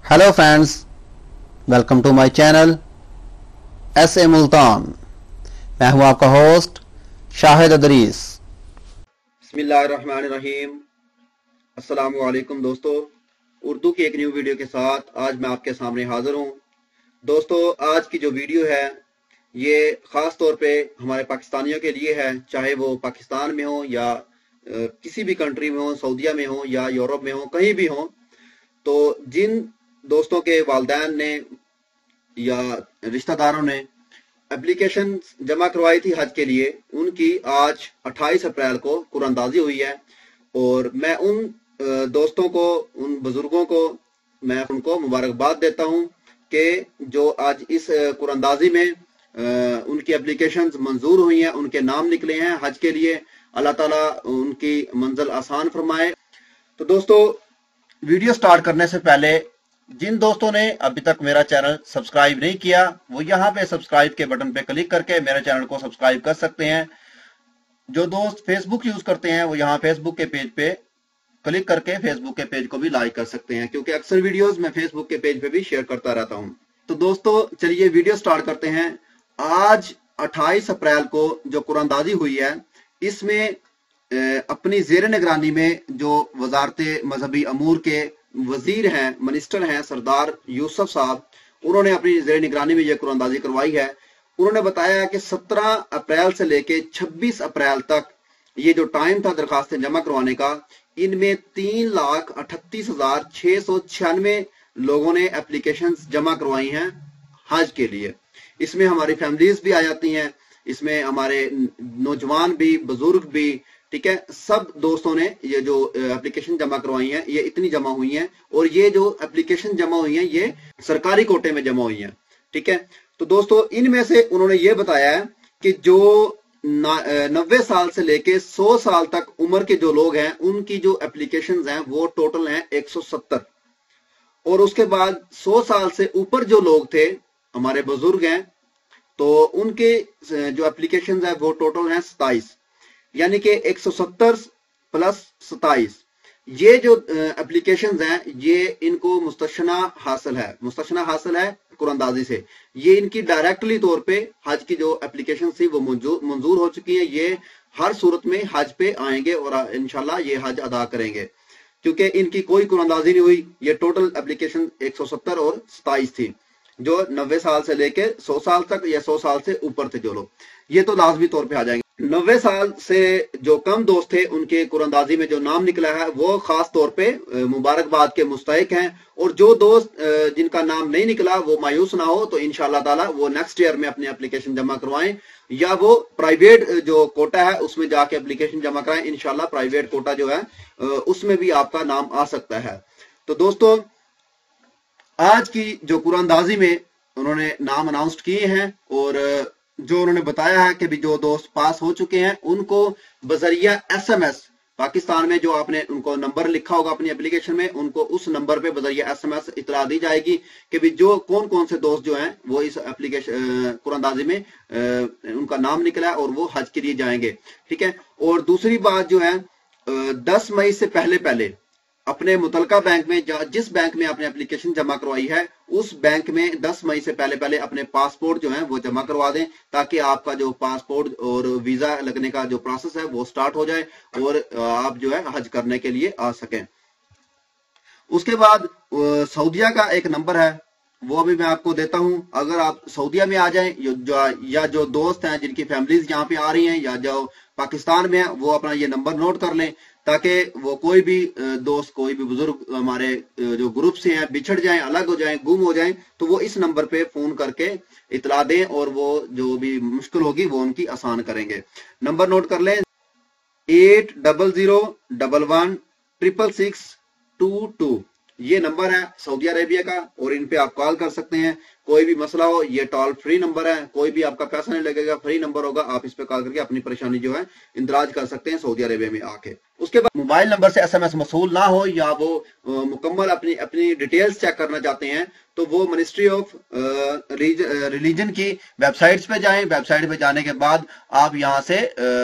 Hello friends, welcome to my channel S A Multan. मैं हूं आपका होस्ट शाहिद अदरीस। बिस्मिल्लाहिर्रहमानिर्रहीम। अस्सलामु अलैकुम दोस्तों, उर्दू की एक न्यू वीडियो के साथ आज मैं आपके सामने हाजिर हूं। दोस्तों, आज की जो वीडियो है ये ख़ास तौर पे हमारे पाकिस्तानियों के लिए है, चाहे वो पाकिस्तान में हो या किसी भी कंट्री में हो, सऊदीया में हो या यूरोप में हो, कहीं भी हो। तो जिन दोस्तों के वालिदैन ने या रिश्तेदारों ने एप्लीकेशन जमा करवाई थी हज के लिए, उनकी आज 28 अप्रैल को कुरानंदाजी हुई है। और मैं उन दोस्तों को, उन बुजुर्गों को मैं उनको मुबारकबाद देता हूं कि जो आज इस कुरानंदाजी में उनकी एप्लीकेशंस मंजूर हुई हैं, उनके नाम निकले हैं हज के लिए। अल्लाह ताला उनकी मंजिल आसान फरमाए। तो दोस्तों, वीडियो स्टार्ट करने से पहले जिन दोस्तों ने अभी तक मेरा चैनल सब्सक्राइब नहीं किया, वो यहाँ पे सब्सक्राइब के बटन पे क्लिक करके मेरे चैनल को सब्सक्राइब कर सकते हैं। जो दोस्त फेसबुक यूज करते हैं वो यहाँ फेसबुक के पेज पे क्लिक करके फेसबुक के पेज को भी लाइक कर सकते हैं, क्योंकि अक्सर वीडियोस मैं फेसबुक के पेज पे भी शेयर करता रहता हूँ। तो दोस्तों, चलिए वीडियो स्टार्ट करते हैं। आज 28 अप्रैल को जो कुरानंदाजी हुई है, इसमें अपनी जेर निगरानी में जो वजारत मजहबी अमूर के वजीर हैं, मिनिस्टर हैं, सरदार यूसुफ साहब, उन्होंने अपनी जेर निगरानी में यह कुरानंदाजी करवाई है। उन्होंने बताया कि 17 अप्रैल से लेके 26 अप्रैल तक ये जो टाइम था दरखास्तें जमा करवाने का, इनमें 3,38,696 लोगों ने एप्लीकेशन जमा करवाई हैं हज के लिए। इसमें हमारी फैमिलीज भी आ जाती हैं, इसमें हमारे नौजवान भी, बुजुर्ग भी, ठीक है। सब दोस्तों ने ये जो एप्लीकेशन जमा करवाई हैं, ये इतनी जमा हुई हैं, और ये जो एप्लीकेशन जमा हुई हैं ये सरकारी कोटे में जमा हुई हैं, ठीक है। तो दोस्तों, इनमें से उन्होंने ये बताया है कि जो 90 साल से लेके 100 साल तक उम्र के जो लोग हैं, उनकी जो एप्लीकेशन हैं वो टोटल हैं 170। और उसके बाद 100 साल से ऊपर जो लोग थे, हमारे बुजुर्ग हैं, तो उनके जो एप्लीकेशन है वो टोटल हैं 27। यानी कि 170 प्लस 27, ये जो एप्लीकेशंस हैं ये इनको मुस्तशना हासिल है कुरानंदाजी से। ये इनकी डायरेक्टली तौर पे हज की जो एप्लीकेशन थी वो मंजूर हो चुकी है। ये हर सूरत में हज पे आएंगे और इंशाल्लाह ये हज अदा करेंगे, क्योंकि इनकी कोई कुरानंदाजी नहीं हुई। ये टोटल एप्लीकेशन 170 और 27 थी, जो 90 साल से लेके 100 साल तक या 100 साल से ऊपर थे जो लोग, ये तो लाजमी तौर पे आ जाएंगे। 90 साल से जो कम दोस्त थे, उनके कुरानंदाजी में जो नाम निकला है वो खास तौर पे मुबारकबाद के मुस्तहिक हैं। और जो दोस्त जिनका नाम नहीं निकला वो मायूस ना हो, तो इंशाअल्लाह ताला वो नेक्स्ट ईयर में अपनी एप्लीकेशन जमा करवाएं, या वो प्राइवेट जो कोटा है उसमें जाके एप्लीकेशन जमा कराएं। इंशाअल्लाह प्राइवेट कोटा जो है उसमें भी आपका नाम आ सकता है। तो दोस्तों, आज की जो कुरानंदाजी में उन्होंने नाम अनाउंस किए हैं, और जो उन्होंने बताया है कि भी जो दोस्त पास हो चुके हैं उनको बजरिया SMS, पाकिस्तान में जो आपने उनको नंबर लिखा होगा अपनी एप्लीकेशन में, उनको उस नंबर पे बजरिया SMS इतला दी जाएगी कि भी जो कौन कौन से दोस्त जो हैं वो इस एप्लीकेशन कुरानंदाजी में उनका नाम निकला है और वो हज के लिए जाएंगे, ठीक है। और दूसरी बात जो है, 10 मई से पहले अपने मुतलका बैंक में, जिस बैंक में आपने एप्लीकेशन जमा करवाई है, उस बैंक में 10 मई से पहले अपने पासपोर्ट जो है वो जमा करवा दें, ताकि आपका जो पासपोर्ट और वीजा लगने का जो प्रोसेस है वो स्टार्ट हो जाए और आप जो है हज करने के लिए आ सकें। उसके बाद सऊदीया का एक नंबर है, वो भी मैं आपको देता हूं। अगर आप सऊदीया में आ जाएं, या जो दोस्त हैं जिनकी फैमिलीज यहाँ पे आ रही हैं या जो पाकिस्तान में है, वो अपना ये नंबर नोट कर लें, ताकि वो कोई भी दोस्त, कोई भी बुजुर्ग हमारे जो ग्रुप से हैं बिछड़ जाएं, अलग हो जाएं, गुम हो जाएं, तो वो इस नंबर पे फोन करके इतला दें और वो जो भी मुश्किल होगी वो उनकी आसान करेंगे। नंबर नोट कर लें, 8000116662, ये नंबर है सऊदी अरेबिया का, और इन पे आप कॉल कर सकते हैं। कोई भी मसला हो, ये टोल फ्री नंबर है, कोई भी आपका पैसा नहीं लगेगा, फ्री नंबर होगा, आप इस पे कॉल करके अपनी परेशानी जो है इंदराज कर सकते हैं सऊदी अरेबिया में आके। उसके बाद मोबाइल नंबर से SMS मसूल ना हो या वो मुकम्मल अपनी डिटेल्स चेक करना चाहते हैं तो वो मिनिस्ट्री ऑफ रिलीजन की वेबसाइट्स पे जाएं। वेबसाइट पे जाने के बाद आप यहाँ से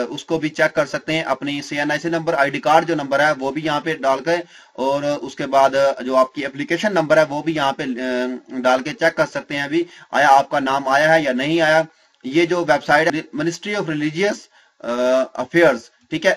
उसको भी चेक कर सकते हैं, अपनी CNIC नंबर, ID कार्ड जो नंबर है वो भी यहाँ पे डाल के, और उसके बाद जो आपकी एप्लीकेशन नंबर है वो भी यहाँ पे डाल के चेक कर सकते हैं अभी आया आपका नाम आया है या नहीं आया। ये जो वेबसाइट है मिनिस्ट्री ऑफ रिलीजियस अफेयर्स, ठीक है,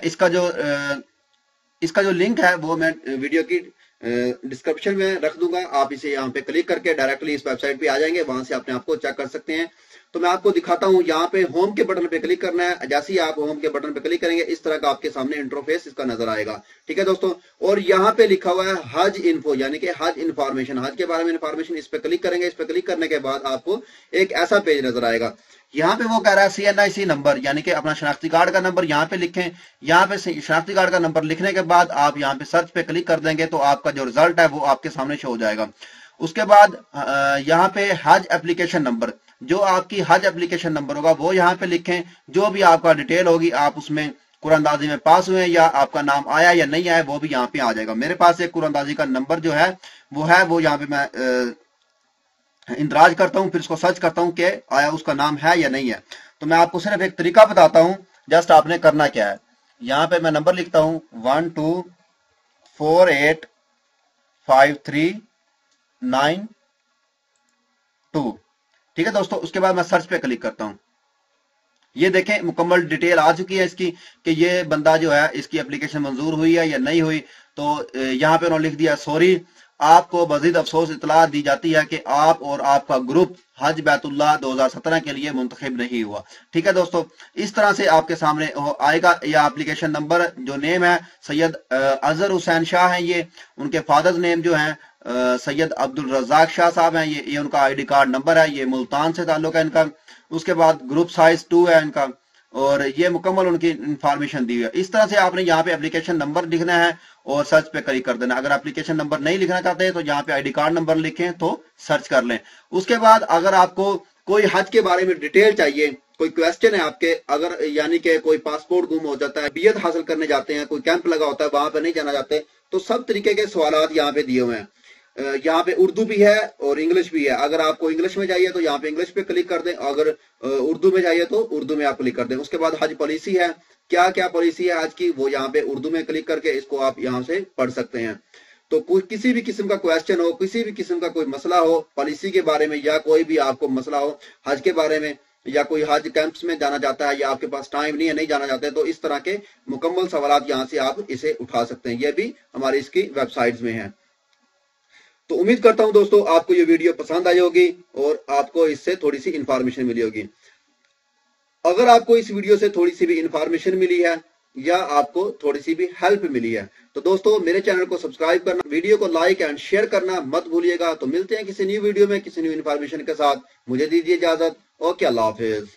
इसका जो लिंक है वो मैं वीडियो की डिस्क्रिप्शन में रख दूंगा। आप इसे यहाँ पे क्लिक करके डायरेक्टली इस वेबसाइट पे आ जाएंगे, वहां से अपने आप को चेक कर सकते हैं। तो मैं आपको दिखाता हूँ, यहाँ पे होम के बटन पे क्लिक करना है। जैसे ही आप होम के बटन पे क्लिक करेंगे इस तरह का आपके सामने इंटरफेस इसका नजर आएगा, ठीक है दोस्तों। और यहाँ पे लिखा हुआ है हज इन्फो, यानी कि हज इन्फॉर्मेशन, हज के बारे में इन्फॉर्मेशन। इस पे क्लिक करेंगे। इस पे क्लिक करने के बाद आपको एक ऐसा पेज नजर आएगा। यहाँ पे वो कह रहा है CNIC नंबर, यानी कि अपना शनाख्ती कार्ड का नंबर यहाँ पे लिखें। यहाँ पे शनाख्ती कार्ड का नंबर लिखने के बाद आप यहाँ पे सर्च पे क्लिक कर देंगे तो आपका जो रिजल्ट है वो आपके सामने शो हो जाएगा। उसके बाद यहाँ पे हज एप्लीकेशन नंबर, जो आपकी हज एप्लीकेशन नंबर होगा वो यहाँ पे लिखें। जो भी आपका डिटेल होगी, आप उसमें कुरानदाजी में पास हुए या आपका नाम आया या नहीं आया, वो भी यहाँ पे आ जाएगा। मेरे पास एक कुरानदाजी का नंबर जो है वो यहाँ पे मैं इंदराज करता हूँ, फिर इसको सर्च करता हूँ कि आया उसका नाम है या नहीं है। तो मैं आपको सिर्फ एक तरीका बताता हूँ, जस्ट आपने करना क्या है। यहाँ पे मैं नंबर लिखता हूँ 12485392, ठीक है दोस्तों। उसके बाद मैं सर्च पे क्लिक करता हूँ। ये देखें मुकम्मल डिटेल आ चुकी है इसकी कि ये बंदा जो है इसकी एप्लीकेशन मंजूर हुई है या नहीं हुई। तो यहाँ पे उन्होंने लिख दिया सॉरी, आपको मजीद अफसोस इतला दी जाती है कि आप और आपका ग्रुप हज बैतुल्लाह 2017 के लिए मुंतखब नहीं हुआ, ठीक है दोस्तों। इस तरह से आपके सामने आएगा। यह एप्लीकेशन नंबर, जो नेम है सैयद अजहर हुसैन शाह है, ये उनके फादर्स नेम जो है सैयद अब्दुल रज़ाक शाह साहब हैं। ये उनका ID कार्ड नंबर है, ये मुल्तान से ताल्लुक है इनका। उसके बाद ग्रुप साइज 2 है इनका, और ये मुकम्मल उनकी इंफॉर्मेशन दी हुई है। इस तरह से आपने यहाँ पे एप्लीकेशन नंबर लिखना है और सर्च पे क्लिक कर देना। अगर एप्लीकेशन नंबर नहीं लिखना चाहते हैं तो यहाँ पे ID कार्ड नंबर लिखें तो सर्च कर लें। उसके बाद अगर आपको कोई हज के बारे में डिटेल चाहिए, कोई क्वेश्चन है आपके, अगर यानी कि कोई पासपोर्ट गुम हो जाता है, बियत हासिल करने जाते हैं, कोई कैंप लगा होता है वहां पे नहीं जाना चाहते, तो सब तरीके के सवालात यहाँ पे दिए हुए हैं। यहाँ पे उर्दू भी है और इंग्लिश भी है। अगर आपको इंग्लिश में चाहिए तो यहाँ पे इंग्लिश पे क्लिक कर दें, अगर उर्दू में चाहिए तो उर्दू में आप क्लिक कर दें। उसके बाद हज पॉलिसी है, क्या क्या पॉलिसी है हज की, वो यहाँ पे उर्दू में क्लिक करके इसको आप यहाँ से पढ़ सकते हैं। तो किसी भी किस्म का क्वेश्चन हो, किसी भी किस्म का कोई मसला हो पॉलिसी के बारे में, या कोई भी आपको मसला हो हज के बारे में, या कोई हज कैंप्स में जाना चाहता है या आपके पास टाइम नहीं है, नहीं जाना चाहते, तो इस तरह के मुकम्मल सवालात यहाँ से आप इसे उठा सकते हैं। ये भी हमारी इसकी वेबसाइट्स में है। तो उम्मीद करता हूं दोस्तों आपको ये वीडियो पसंद आई होगी और आपको इससे थोड़ी सी इंफॉर्मेशन मिली होगी। अगर आपको इस वीडियो से थोड़ी सी भी इंफॉर्मेशन मिली है या आपको थोड़ी सी भी हेल्प मिली है तो दोस्तों मेरे चैनल को सब्सक्राइब करना, वीडियो को लाइक एंड शेयर करना मत भूलिएगा। तो मिलते हैं किसी न्यू वीडियो में किसी न्यू इंफॉर्मेशन के साथ। मुझे दीजिए इजाजत। ओके, अल्लाह हाफिज।